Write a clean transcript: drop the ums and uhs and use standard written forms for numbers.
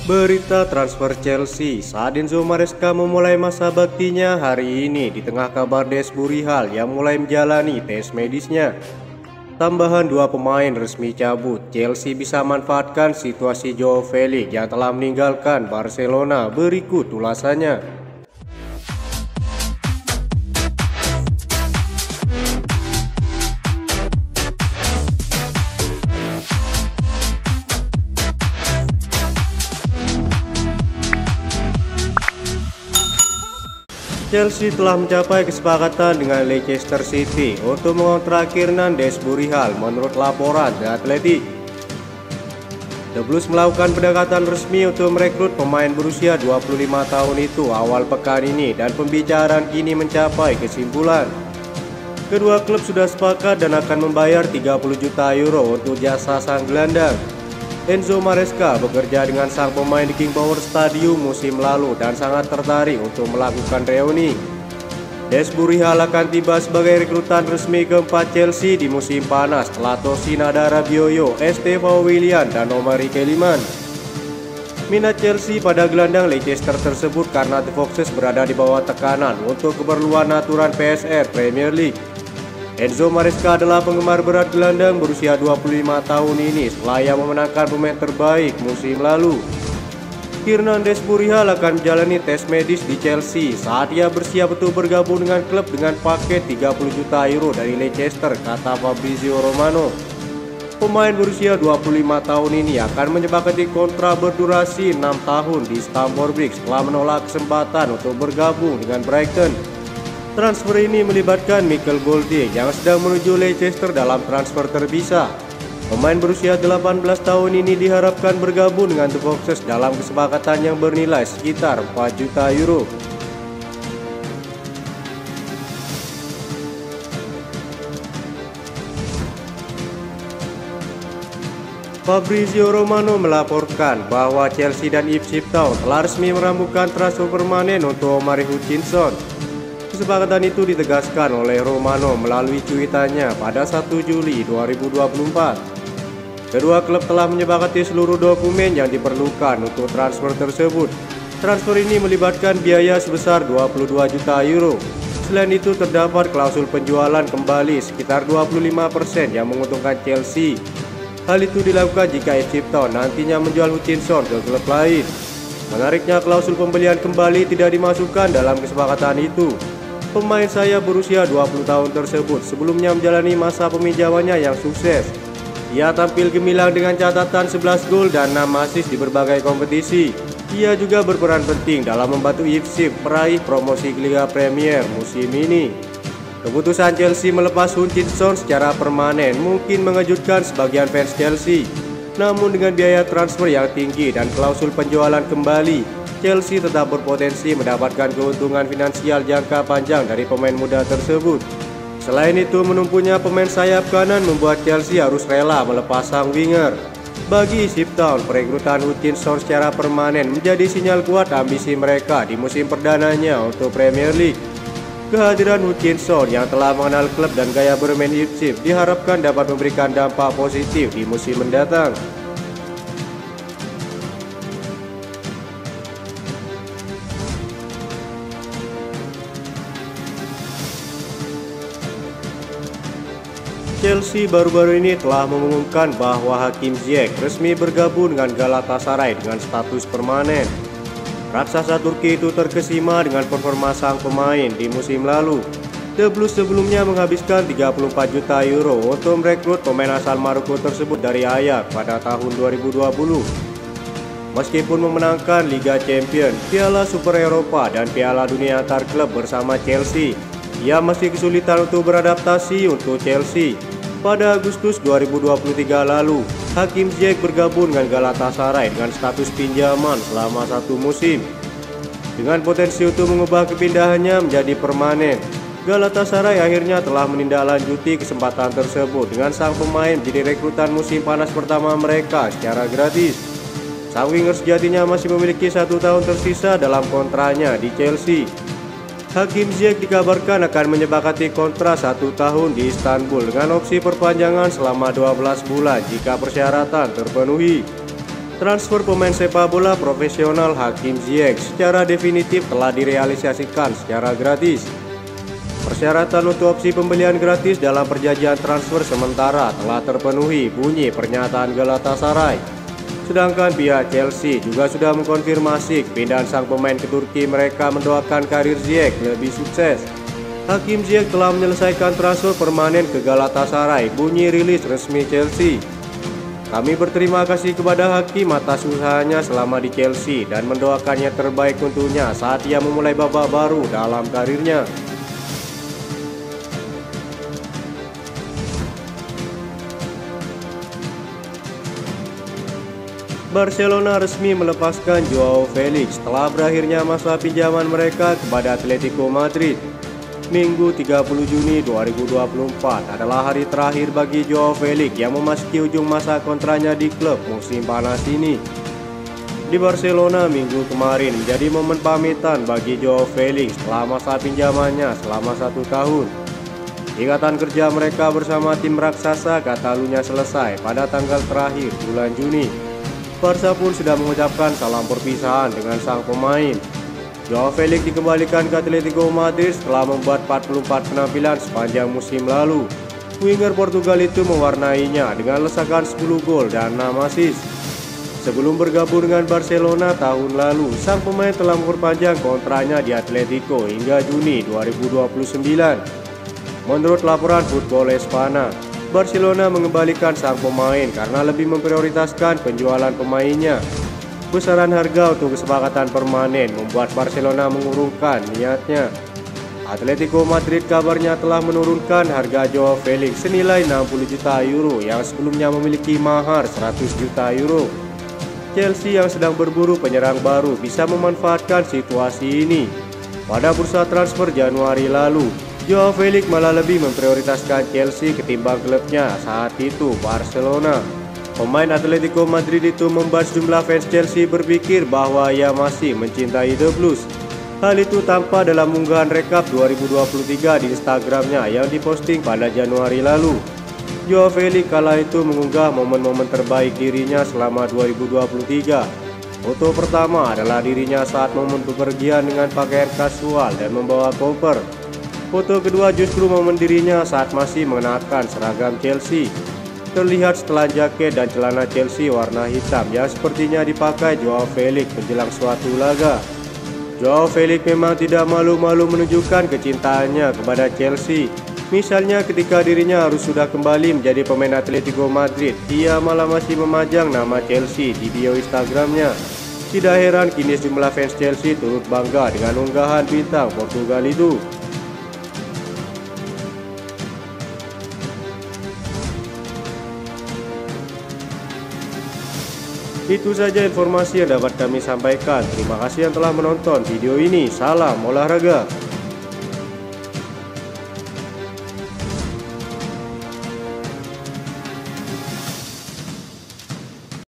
Berita transfer Chelsea saat Enzo Maresca memulai masa baktinya hari ini di tengah kabar Des Burihal yang mulai menjalani tes medisnya. Tambahan dua pemain resmi cabut, Chelsea bisa manfaatkan situasi Joao Felix yang telah meninggalkan Barcelona. Berikut ulasannya. Chelsea telah mencapai kesepakatan dengan Leicester City untuk mengontrak Kiernan Des Burihal menurut laporan The Athletic. The Blues melakukan pendekatan resmi untuk merekrut pemain berusia 25 tahun itu awal pekan ini dan pembicaraan kini mencapai kesimpulan. Kedua klub sudah sepakat dan akan membayar 30 juta euro untuk jasa sang gelandang. Enzo Maresca bekerja dengan sang pemain di King Power Stadium musim lalu dan sangat tertarik untuk melakukan reuni. Des Burihal akan tiba sebagai rekrutan resmi keempat Chelsea di musim panas setelah Tosin Adarabioyo, Estevao Willian, dan Omari Keliman. Minat Chelsea pada gelandang Leicester tersebut karena The Foxes berada di bawah tekanan untuk keperluan aturan PSR Premier League. Enzo Maresca adalah penggemar berat gelandang berusia 25 tahun ini setelah ia memenangkan pemain terbaik musim lalu. Kiernan Des Burihal akan menjalani tes medis di Chelsea saat ia bersiap untuk bergabung dengan klub dengan paket 30 juta euro dari Leicester, kata Fabrizio Romano. Pemain berusia 25 tahun ini akan menyepakati kontrak berdurasi 6 tahun di Stamford Bridge setelah menolak kesempatan untuk bergabung dengan Brighton. Transfer ini melibatkan Michael Golding yang sedang menuju Leicester dalam transfer terpisah. Pemain berusia 18 tahun ini diharapkan bergabung dengan The Foxes dalam kesepakatan yang bernilai sekitar 4 juta euro. Fabrizio Romano melaporkan bahwa Chelsea dan Ipswich Town telah resmi meramukan transfer permanen untuk Omari Hutchinson. Kesepakatan itu ditegaskan oleh Romano melalui cuitannya pada 1 Juli 2024. Kedua klub telah menyepakati seluruh dokumen yang diperlukan untuk transfer tersebut. Transfer ini melibatkan biaya sebesar 22 juta euro. Selain itu terdapat klausul penjualan kembali sekitar 25% yang menguntungkan Chelsea. Hal itu dilakukan jika Ipswich Town nantinya menjual Hutchinson ke klub lain. Menariknya, klausul pembelian kembali tidak dimasukkan dalam kesepakatan itu. Pemain saya berusia 20 tahun tersebut sebelumnya menjalani masa peminjamannya yang sukses. Ia tampil gemilang dengan catatan 11 gol dan 6 assist di berbagai kompetisi. Ia juga berperan penting dalam membantu Ipswich meraih promosi ke Liga Premier musim ini. Keputusan Chelsea melepas Hutchinson secara permanen mungkin mengejutkan sebagian fans Chelsea. Namun dengan biaya transfer yang tinggi dan klausul penjualan kembali, Chelsea tetap berpotensi mendapatkan keuntungan finansial jangka panjang dari pemain muda tersebut. Selain itu, menumpunya pemain sayap kanan membuat Chelsea harus rela melepas sang winger. Bagi Ipswich Town, perekrutan Hutchinson secara permanen menjadi sinyal kuat ambisi mereka di musim perdananya untuk Premier League. Kehadiran Hutchinson yang telah mengenal klub dan gaya bermain Ipswich diharapkan dapat memberikan dampak positif di musim mendatang. Chelsea baru-baru ini telah mengumumkan bahwa Hakim Ziyech resmi bergabung dengan Galatasaray dengan status permanen. Raksasa Turki itu terkesima dengan performa sang pemain di musim lalu. The Blues sebelumnya menghabiskan 34 juta euro untuk merekrut pemain asal Maroko tersebut dari Ajax pada tahun 2020. Meskipun memenangkan Liga Champions, Piala Super Eropa, dan Piala Dunia antar klub bersama Chelsea, ia masih kesulitan untuk beradaptasi untuk Chelsea. Pada Agustus 2023 lalu, Hakim Ziyech bergabung dengan Galatasaray dengan status pinjaman selama 1 musim. Dengan potensi untuk mengubah kepindahannya menjadi permanen, Galatasaray akhirnya telah menindaklanjuti kesempatan tersebut dengan sang pemain menjadi rekrutan musim panas pertama mereka secara gratis. Sang winger sejatinya masih memiliki 1 tahun tersisa dalam kontraknya di Chelsea. Hakim Ziyech dikabarkan akan menyepakati kontrak 1 tahun di Istanbul dengan opsi perpanjangan selama 12 bulan jika persyaratan terpenuhi. Transfer pemain sepak bola profesional Hakim Ziyech secara definitif telah direalisasikan secara gratis. Persyaratan untuk opsi pembelian gratis dalam perjanjian transfer sementara telah terpenuhi, bunyi pernyataan Galatasaray. Sedangkan pihak Chelsea juga sudah mengkonfirmasi pindahan sang pemain ke Turki. Mereka mendoakan karir Ziyech lebih sukses. Hakim Ziyech telah menyelesaikan transfer permanen ke Galatasaray, bunyi rilis resmi Chelsea. Kami berterima kasih kepada Hakim atas usahanya selama di Chelsea dan mendoakannya terbaik untuknya saat ia memulai babak baru dalam karirnya. Barcelona resmi melepaskan Joao Felix setelah berakhirnya masa pinjaman mereka kepada Atletico Madrid. Minggu 30 Juni 2024 adalah hari terakhir bagi Joao Felix yang memasuki ujung masa kontraknya di klub musim panas ini. Di Barcelona minggu kemarin menjadi momen pamitan bagi Joao Felix setelah masa pinjamannya selama 1 tahun. Ikatan kerja mereka bersama tim raksasa Catalunya selesai pada tanggal terakhir bulan Juni. Barca pun sudah mengucapkan salam perpisahan dengan sang pemain. Joao Felix dikembalikan ke Atletico Madrid setelah membuat 44 penampilan sepanjang musim lalu. Winger Portugal itu mewarnainya dengan lesakan 10 gol dan 6 assist. Sebelum bergabung dengan Barcelona tahun lalu, sang pemain telah memperpanjang kontraknya di Atletico hingga Juni 2029. Menurut laporan Football Espana, Barcelona mengembalikan sang pemain karena lebih memprioritaskan penjualan pemainnya. Besaran harga untuk kesepakatan permanen membuat Barcelona mengurungkan niatnya. Atletico Madrid kabarnya telah menurunkan harga Joao Felix senilai 60 juta euro yang sebelumnya memiliki mahar 100 juta euro. Chelsea yang sedang berburu penyerang baru bisa memanfaatkan situasi ini. Pada bursa transfer Januari lalu, Joao Felix malah lebih memprioritaskan Chelsea ketimbang klubnya saat itu, Barcelona. Pemain Atletico Madrid itu membuat sejumlah fans Chelsea berpikir bahwa ia masih mencintai The Blues. Hal itu tampak dalam unggahan rekap 2023 di Instagramnya yang diposting pada Januari lalu. Joao Felix kala itu mengunggah momen-momen terbaik dirinya selama 2023. Foto pertama adalah dirinya saat momen bepergian dengan pakaian kasual dan membawa koper. Foto kedua justru momen dirinya saat masih mengenakan seragam Chelsea. Terlihat setelah jaket dan celana Chelsea warna hitam yang sepertinya dipakai Joao Felix menjelang suatu laga. Joao Felix memang tidak malu-malu menunjukkan kecintaannya kepada Chelsea. Misalnya ketika dirinya harus sudah kembali menjadi pemain Atletico Madrid, ia malah masih memajang nama Chelsea di bio Instagramnya. Tidak heran kini sejumlah fans Chelsea turut bangga dengan unggahan bintang Portugal itu. Itu saja informasi yang dapat kami sampaikan. Terima kasih yang telah menonton video ini. Salam olahraga.